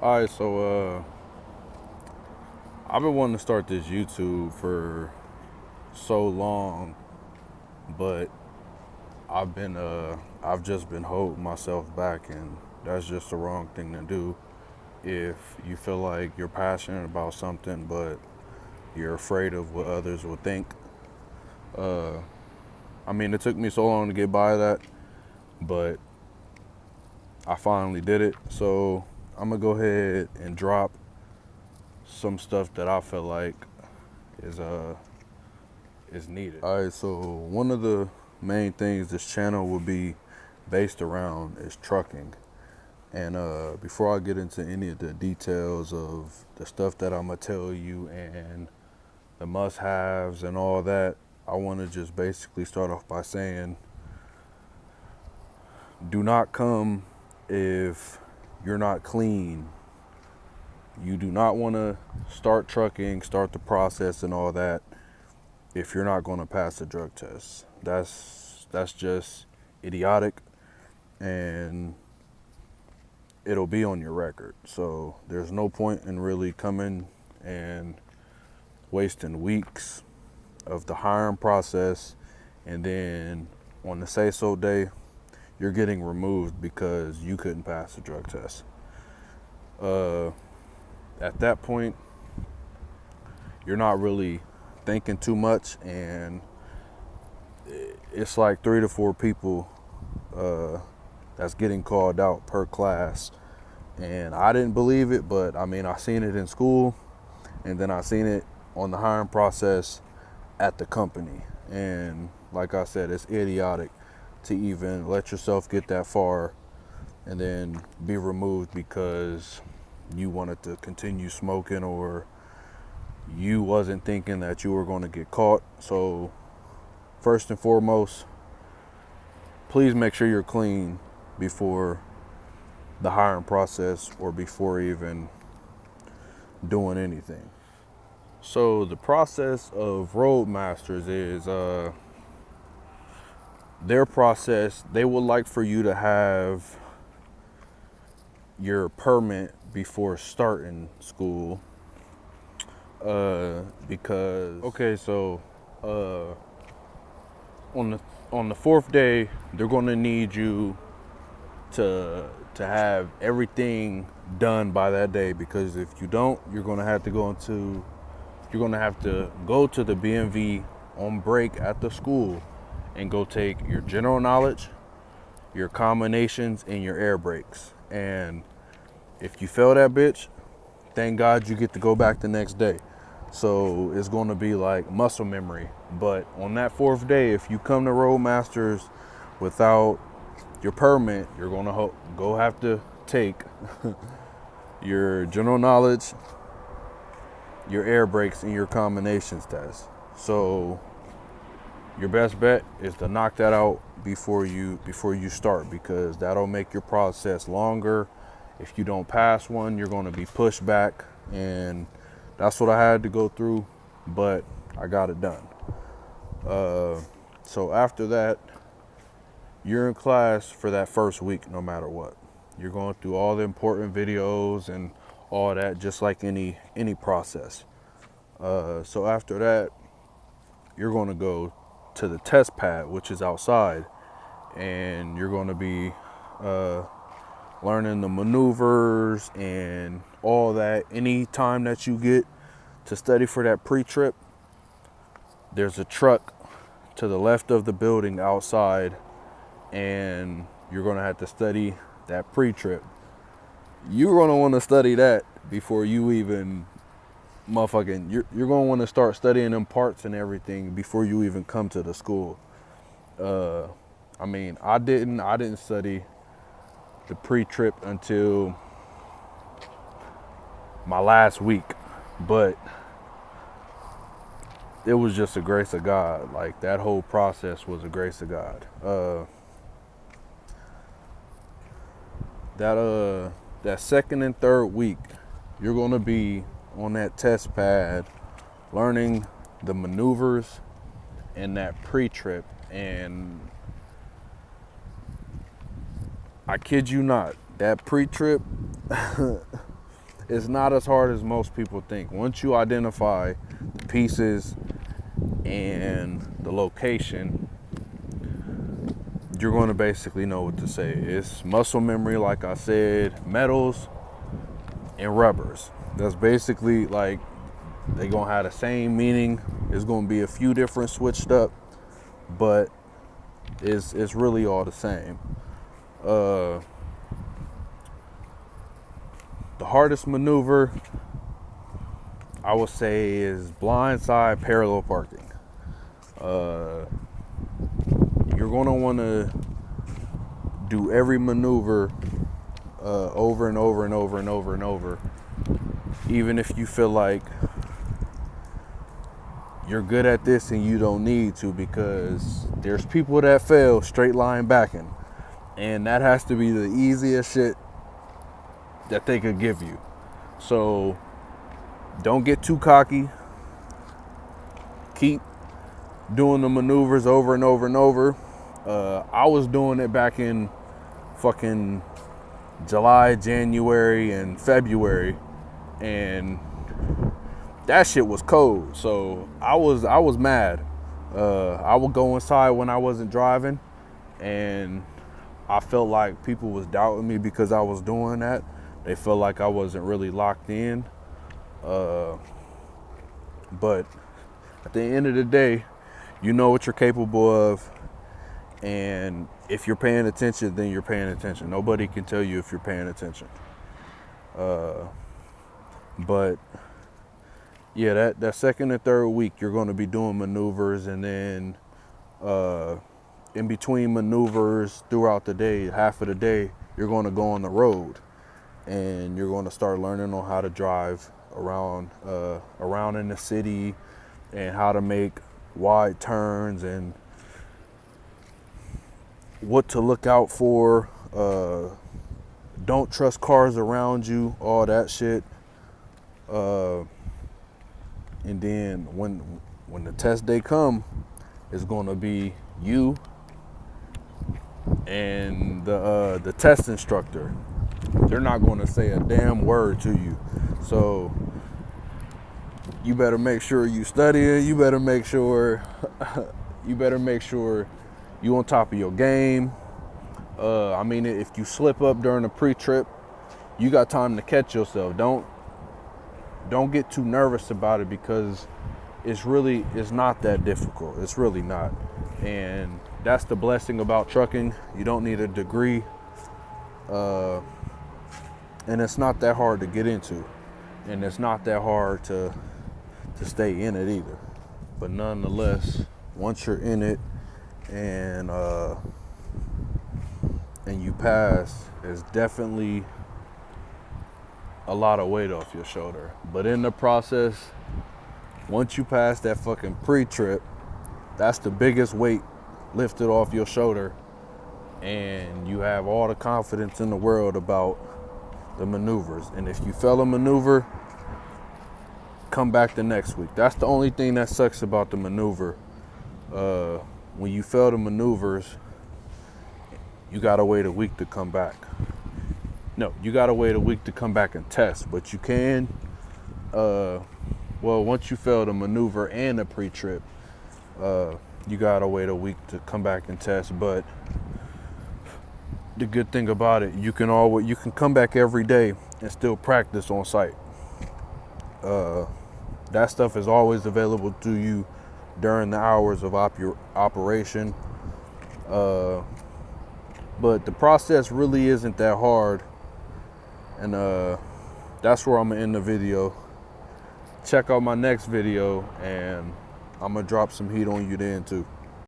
All right, so I've been wanting to start this YouTube for so long, but I've just been holding myself back, and that's just the wrong thing to do. If you feel like you're passionate about something, but you're afraid of what others will think. uh, I mean, it took me so long to get by that, but I finally did it. So I'm gonna go ahead and drop some stuff that I feel like is uh is needed. All right, so one of the main things this channel will be based around is trucking. And before I get into any of the details of the stuff that I'm gonna tell you and the must-haves and all that, I want to just basically start off by saying, do not come if you're not clean. You do not want to start trucking, start the process and all that if you're not going to pass the drug test. That's just idiotic, and it'll be on your record. So there's no point in really coming and wasting weeks of the hiring process, and then on the say so day you're getting removed because you couldn't pass the drug test. At that point, you're not really thinking too much, and it's like 3 to 4 people that's getting called out per class. And I didn't believe it, but I mean, I seen it in school, and then I seen it on the hiring process at the company. And like I said, it's idiotic to even let yourself get that far and then be removed because you wanted to continue smoking, or you wasn't thinking that you were going to get caught. So first and foremost, please make sure you're clean before the hiring process or before even doing anything. So the process of Roadmasters is their process. They would like for you to have your permit before starting school, because uh, on the fourth day they're going to need you to have everything done by that day, because if you don't, you're going to have to go to the BMV on break at the school and go take your general knowledge, your combinations, and your air brakes. And if you fail that bitch, thank God you get to go back the next day. So it's going to be like muscle memory. But on that fourth day, if you come to Roadmasters without your permit, you're going to go have to take your general knowledge, your air brakes, and your combinations test. So your best bet is to knock that out before you start, because that'll make your process longer. If you don't pass one, you're going to be pushed back, and that's what I had to go through, but I got it done. So after that, you're in class for that first week no matter what. You're going through all the important videos and all that, just like any process. So after that, you're going to go to the test pad, which is outside, and you're going to be learning the maneuvers and all that. Any time that you get to study for that pre-trip, there's a truck to the left of the building outside, and you're going to have to study that pre-trip. You're going to want to study that before you even you're going to want to start studying them parts and everything before you even come to the school. I mean, I didn't study the pre-trip until my last week, but it was just a grace of God. Like, that whole process was a grace of God. That second and third week, you're going to be on that test pad learning the maneuvers and that pre-trip. And I kid you not, that pre-trip it's not as hard as most people think. Once you identify the pieces and the location, you're going to basically know what to say. It's muscle memory, like I said, metals and rubbers. That's basically like they're going to have the same meaning. There's going to be a few different switched up, but it's really all the same. The hardest maneuver, I would say, is blindside parallel parking. You're going to want to do every maneuver over and over and over and over and over, even if you feel like you're good at this and you don't need to, because there's people that fail straight line backing, and that has to be the easiest shit that they could give you. So don't get too cocky. Keep doing the maneuvers over and over and over. I was doing it back in fucking July, January, and February, and that shit was cold. So I was mad. I would go inside when I wasn't driving, and I felt like people was doubting me because I was doing that. They felt like I wasn't really locked in. But at the end of the day, you know what you're capable of. And if you're paying attention, then you're paying attention. Nobody can tell you if you're paying attention. But yeah, that second and third week, you're going to be doing maneuvers, and then in between maneuvers throughout the day, half of the day, you're going to go on the road, and you're going to start learning on how to drive around in the city, and how to make wide turns, and what to look out for. Don't trust cars around you, all that shit. And then when the test day come, it's gonna be you and the test instructor. They're not gonna say a damn word to you. So you better make sure you study. You better make sure you on top of your game. I mean, if you slip up during a pre-trip, you got time to catch yourself. Don't get too nervous about it, because it's not that difficult. It's really not. And that's the blessing about trucking. You don't need a degree. And it's not that hard to get into. And it's not that hard to stay in it either. But nonetheless, once you're in it and you pass, it's definitely a lot of weight off your shoulder. But in the process, once you pass that fucking pre-trip, that's the biggest weight lifted off your shoulder, and you have all the confidence in the world about the maneuvers. And if you fail a maneuver, come back the next week. That's the only thing that sucks about the maneuver. When you fail the maneuvers, you gotta wait a week to come back. No, you gotta wait a week to come back and test, but you can, once you fail the maneuver and the pre-trip, you gotta wait a week to come back and test. But the good thing about it, you can come back every day and still practice on site. That stuff is always available to you during the hours of operation. But the process really isn't that hard. And that's where I'm gonna end the video. Check out my next video, and I'm gonna drop some heat on you then too.